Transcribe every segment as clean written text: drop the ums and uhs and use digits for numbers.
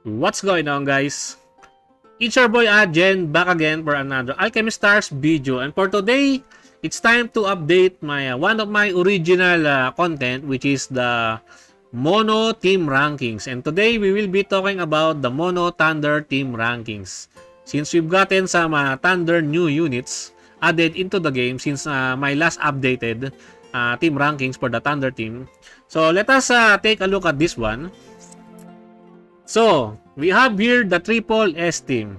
What's going on, guys? It's your boy Ajen back again for another Alchemy Stars video, and for today it's time to update my one of my original content, which is the Mono Team Rankings. And today we will be talking about the Mono Thunder Team Rankings. Since we've gotten some Thunder new units added into the game since my last updated team rankings for the Thunder team. So let us take a look at this one. So, we have here the Triple S team.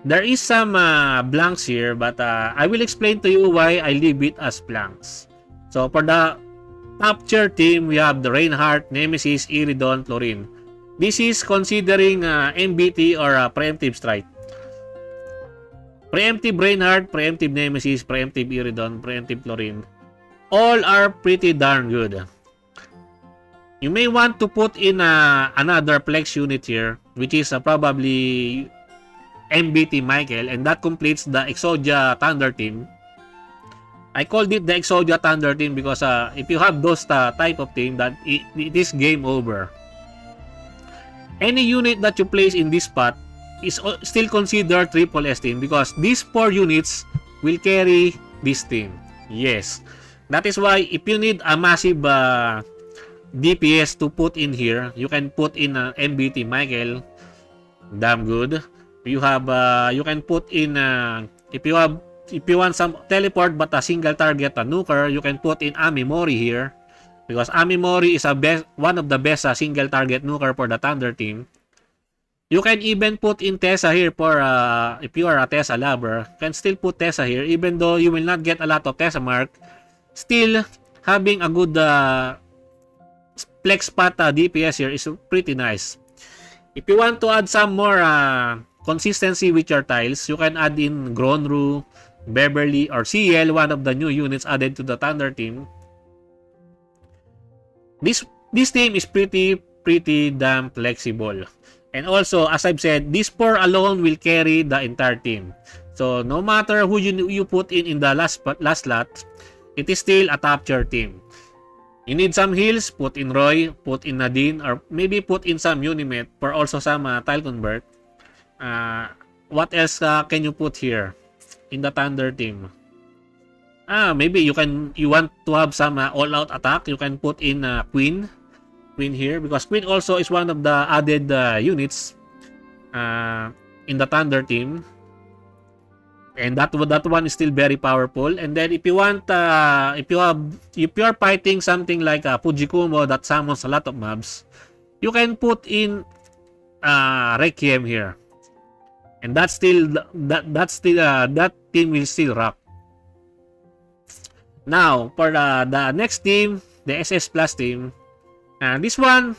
There is some blanks here, but I will explain to you why I leave it as blanks. So, for the top tier team, we have the Reinhardt, Nemesis, Iridon, Florin. This is considering MBT or Preemptive Strike. Preemptive Reinhardt, Preemptive Nemesis, Preemptive Iridon, Preemptive Florin. All are pretty darn good. You may want to put in another flex unit here, which is probably MBT Michael, and that completes the Exodia Thunder team. I called it the Exodia Thunder team because if you have those type of team, that it is game over. Any unit that you place in this spot is still considered Triple S team because these 4 units will carry this team. Yes, that is why if you need a massive DPS to put in here, you can put in MBT Michael, damn good. You have you can put in if you want some teleport but a single target nuker, you can put in Amimori here because Amimori is one of the best single target nuker for the Thunder team. You can even put in Tessa here for if you are a Tessa lover, you can still put Tessa here even though you will not get a lot of Tessa mark. Still having a good flex spot DPS here is pretty nice. If you want to add some more consistency with your tiles, you can add in Gronru, Beverly, or CL, one of the new units added to the Thunder team. This team is pretty damn flexible. And also, as I've said, this 4 alone will carry the entire team. So no matter who you put in the last slot, it is still a top tier team. You need some heals, put in Roy, put in Nadine, or maybe put in some Unimet for also some tile convert. What else can you put here in the Thunder team? Maybe you want to have some all-out attack. You can put in Queen here because Queen also is one of the added units in the Thunder team. And that one is still very powerful. And then if you want, if you are fighting something like Fujikumo that summons a lot of mobs, you can put in Requiem here, and that team will still rock. Now for the next team, the SS Plus team, this one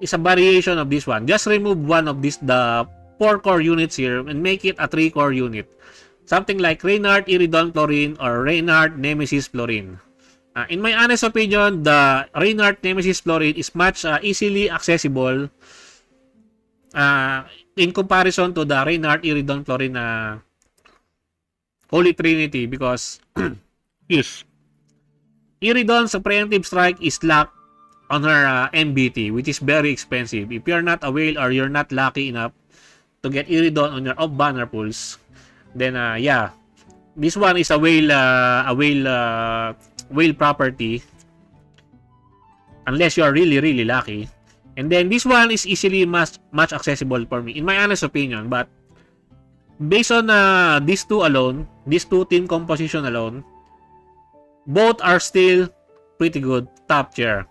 is a variation of this one. Just remove one of the 4 core units here and make it a 3 core unit. Something like Reinhardt, Iridon, Florin, or Reinhardt, Nemesis, Florin. In my honest opinion, the Reinhardt, Nemesis, Florin is much easily accessible in comparison to the Reinhardt, Iridon, Florin Holy Trinity because Iridon's preemptive strike is locked on her MBT, which is very expensive. If you're not a whale or you're not lucky enough to get Iridon on your off-banner pools, then yeah, this one is a whale property unless you are really lucky. And then this one is easily much accessible for me in my honest opinion. But based on these two alone, these 2 team composition alone, both are still pretty good, top tier.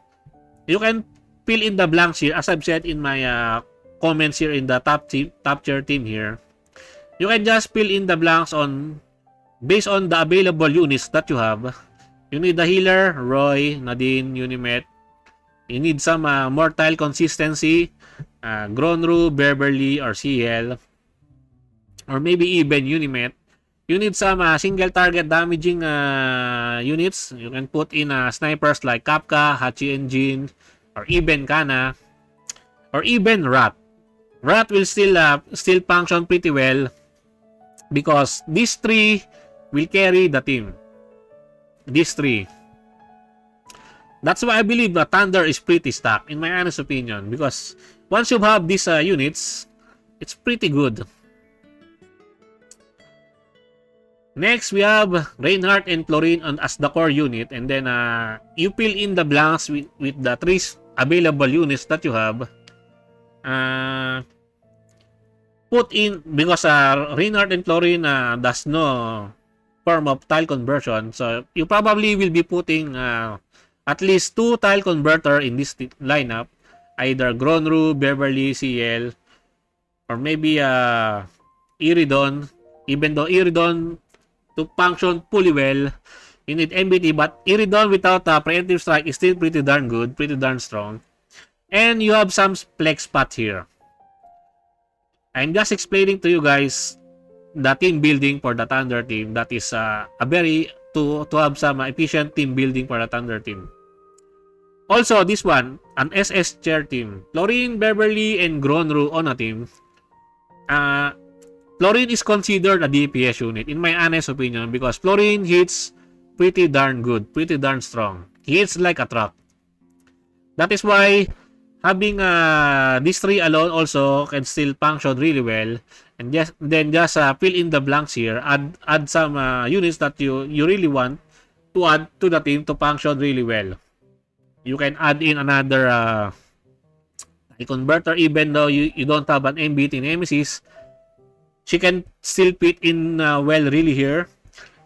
You can fill in the blanks here as I've said in my comments here in the top tier team here. You can just fill in the blanks based on the available units that you have. You need the healer, Roy, Nadine, Unimet. You need some more tile consistency, Gronru, Beverly, or CL. Or maybe even Unimet. You need some single target damaging units. You can put in snipers like Kapka, Hachi Engine, or even Kana, or even Rat. Rat will still function pretty well because these 3 will carry the team. These 3. That's why I believe that Thunder is pretty stacked in my honest opinion because once you have these units, it's pretty good. Next, we have Reinhardt and Florin as the core unit, and then you fill in the blanks with the 3 available units that you have. Put in, because Reinhardt and Florin does no form of tile conversion, so you probably will be putting at least 2 tile converter in this lineup, either Gronru, Beverly, CL, or maybe Iridon. Even though Iridon, to function fully well, you need MBT, but Iridon without preemptive strike is still pretty darn good, pretty darn strong. And you have some flex spot here. I'm just explaining to you guys the team building for the Thunder team. That is a very to have some efficient team building for the Thunder team. Also, this one, an SS chair team. Florin, Beverly, and Gronru on a team. Florin is considered a DPS unit, in my honest opinion, because Florin hits pretty darn good, pretty darn strong. He hits like a truck. That is why having these 3 alone also can still function really well. And just fill in the blanks here. Add some units that you really want to add to the team to function really well. You can add in another converter, even though you don't have an MBT Nemesis. She can still fit in well really here.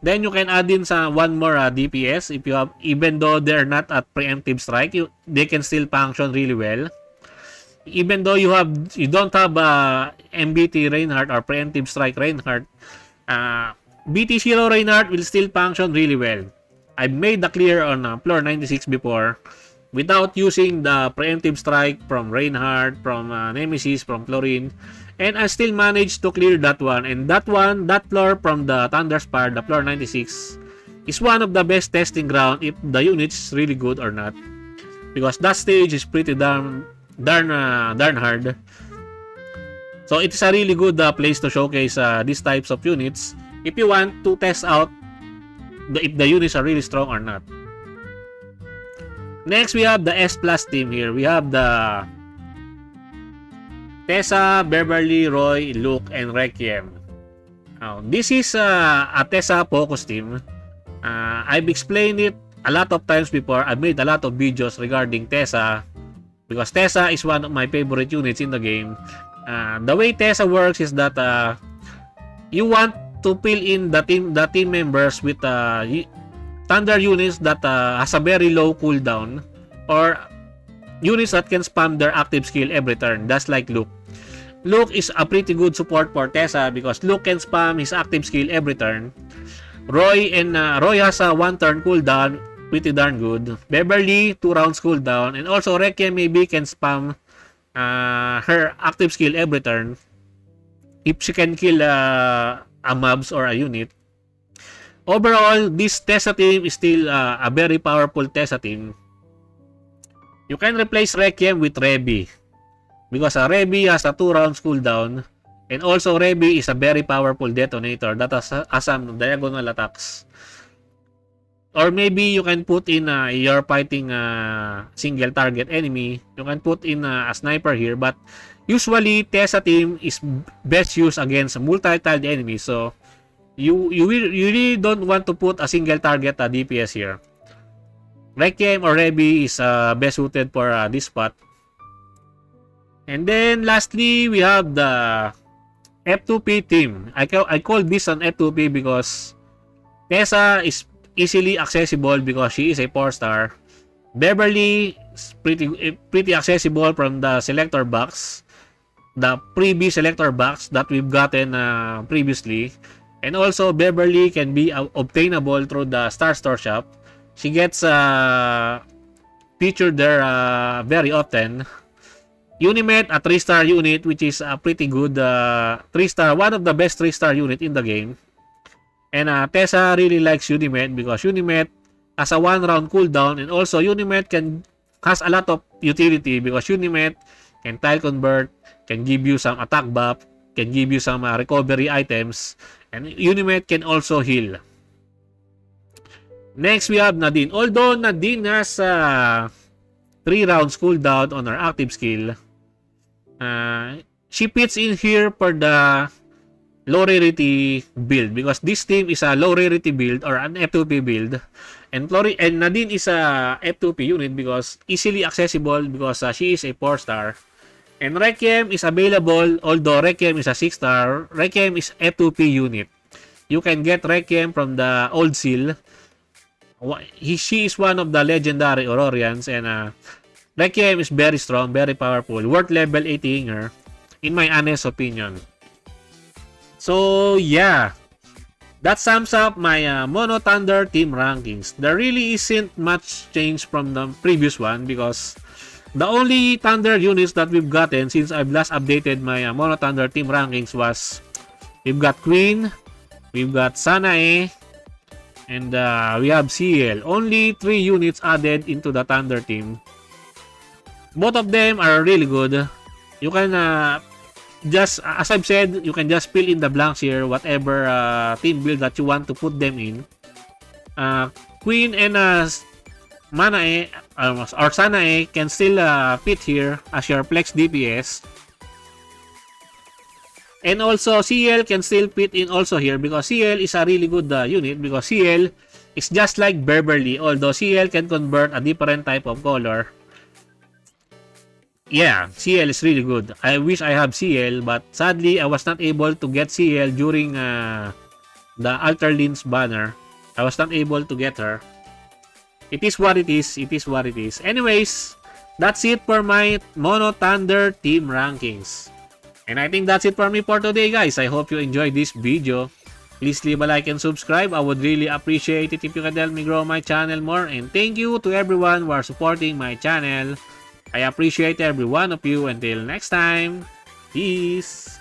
Then you can add in one more DPS if you have, even though they're not at preemptive strike, they can still function really well. Even though you don't have MBT Reinhardt or preemptive strike Reinhardt, BT0 Reinhardt will still function really well. I've made the clear on floor 96 before, without using the preemptive strike from Reinhardt, from Nemesis, from Florin. And I still managed to clear that one. And that floor from the Thunder Spire, the floor 96, is one of the best testing ground if the unit is really good or not. Because that stage is pretty darn hard. So it is a really good place to showcase these types of units if you want to test out if the units are really strong or not. Next, we have the S Plus team here. We have the Tessa, Beverly, Roy, Luke, and Requiem. Now, this is a Tessa focus team. I've explained it a lot of times before. I've made a lot of videos regarding Tessa because Tessa is one of my favorite units in the game. The way Tessa works is that you want to fill in the team members with Thunder units that has a very low cooldown, or units that can spam their active skill every turn. That's like Luke. Luke is a pretty good support for Tessa because Luke can spam his active skill every turn. Roy has a 1 turn cooldown, pretty darn good. Beverly, 2 rounds cooldown, and also Requiem maybe can spam her active skill every turn if she can kill a mobs or a unit. Overall, this Tessa team is still a very powerful Tessa team. You can replace Requiem with Rebi because Rebi has a 2 rounds cooldown, and also Rebi is a very powerful detonator that has some diagonal attacks. Or maybe you can put in you're fighting a single target enemy, you can put in a sniper here, but usually Tessa team is best used against multi-tiled enemies, so you really don't want to put a single target DPS here. Requiem or Rebi is best suited for this spot. And then lastly, we have the F2P team. I call this an F2P because Tessa is easily accessible because she is a 4-star. Beverly is pretty accessible from the selector box, the previous selector box that we've gotten previously. And also Beverly can be obtainable through the Star Store shop. She gets featured there very often. Unimet, a 3-star unit, which is a pretty good 3-star, one of the best 3-star unit in the game. And Tessa really likes Unimet because Unimet has a 1 round cooldown, and also Unimet has a lot of utility because Unimet can tile convert, can give you some attack buff, can give you some recovery items, and Unimet can also heal. Next, we have Nadine. Although Nadine has 3 rounds cooldown on her active skill, She fits in here for the low rarity build because this team is a low rarity build or an F2P build, and Nadine is a F2P unit because easily accessible because she is a 4-star, and Requiem is available, although Requiem is a 6-star. Requiem is F2P unit. You can get Requiem from the old seal. She is one of the legendary Aurorians, and Requiem is very strong, very powerful, worth level 80 her, in my honest opinion. So yeah, that sums up my Mono Thunder team rankings. There really isn't much change from the previous one because the only Thunder units that we've gotten since I've last updated my Mono Thunder team rankings was we've got Queen, we've got Sanae, and we have CL. Only 3 units added into the Thunder team. Both of them are really good. You can just, as I've said, you can just fill in the blanks here, whatever team build that you want to put them in. Queen and Manae or Sanae can still fit here as your flex DPS. And also CL can still fit in also here because CL is a really good unit because CL is just like Beverly, although CL can convert a different type of color. Yeah, CL is really good. I wish I have CL, but sadly I was not able to get CL during the Alterlin's banner. I was not able to get her. It is what it is. It is what it is. Anyways, that's it for my Mono Thunder team rankings. And I think that's it for me for today, guys. I hope you enjoyed this video. Please leave a like and subscribe. I would really appreciate it if you can help me grow my channel more. And thank you to everyone who are supporting my channel. I appreciate every one of you. Until next time, peace.